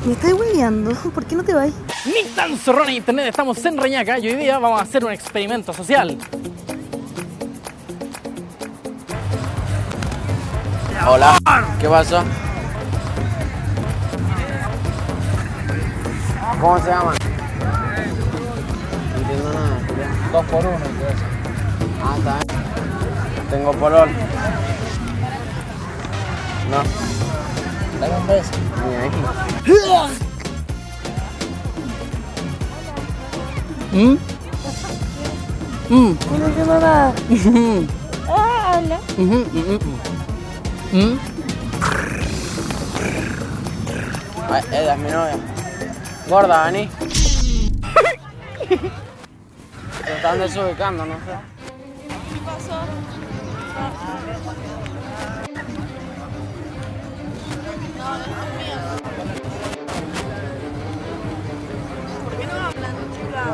¿Me estás hueveando? ¿Por qué no te vas? Ni tan zorrón en internet, estamos en Reñaca y hoy día vamos a hacer un experimento social. Hola, ¿qué pasó? ¿Cómo se llaman? No entiendo nada. 2 por 1. Ah, está bien. Tengo polol. No. Dame un beso. Ni ahí. No entiendo nada. Hola. Ay, ella es mi novia. Gorda, vení. Se están desubicando, no sé. ¿Qué pasó? No, es mío. ¿Por qué no hablan, chica? No.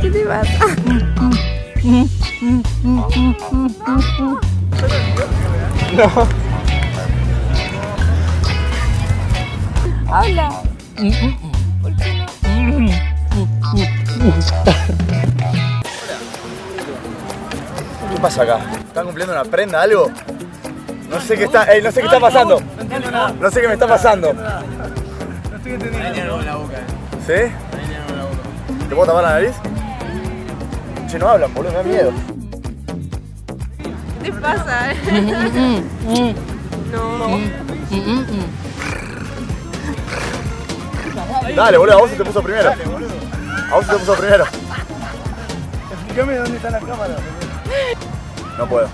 ¿Qué te pasa? No. Habla. ¿Por qué no? ¿Qué pasa acá? ¿Están cumpliendo una prenda, algo? No sé qué está, no sé qué está pasando. No entiendo nada. No sé qué me está pasando. No estoy entendiendo. la boca. ¿Sí? ¿Te puedo tapar la nariz? Che, no hablan, boludo, me da miedo. ¿Qué te pasa? No. Dale, boludo, a vos se te puso primero. A vos se te puso primero. Explícame dónde está la cámara. No puedo.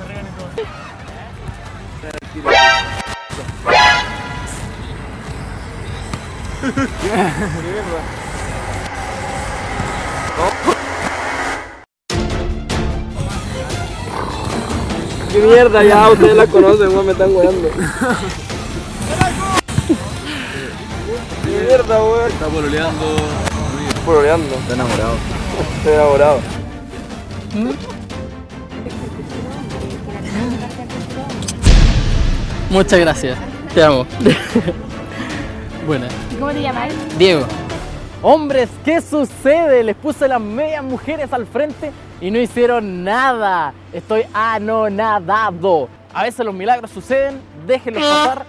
¿Qué mierda? Ya ustedes la conocen, weón, me están weando. ¿Qué mierda, weón? Está pololeando. Pololeando. Está enamorado. Estoy enamorado. Muchas gracias, te amo. Buena. ¿Cómo te llamas? Diego. Hombres, ¿qué sucede? Les puse las medias mujeres al frente y no hicieron nada. Estoy anonadado. A veces los milagros suceden, déjenlos pasar.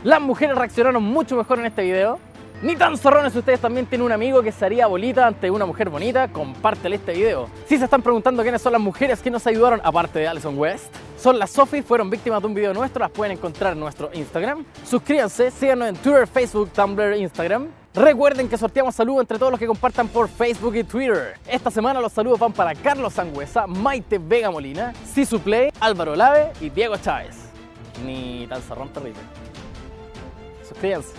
Las mujeres reaccionaron mucho mejor en este video. Ni tan zorrones, si ustedes también tienen un amigo que se haría bolita ante una mujer bonita, compártele este video. Si se están preguntando quiénes son las mujeres que nos ayudaron, aparte de Alison West, son las Sophie, fueron víctimas de un video nuestro, las pueden encontrar en nuestro Instagram. Suscríbanse, síganos en Twitter, Facebook, Tumblr, Instagram. Recuerden que sorteamos saludos entre todos los que compartan por Facebook y Twitter. Esta semana los saludos van para Carlos Sangüesa, Maite Vega Molina, Sisu Play, Álvaro Lave y Diego Chávez. Ni tan zorrón terrible. Suscríbanse.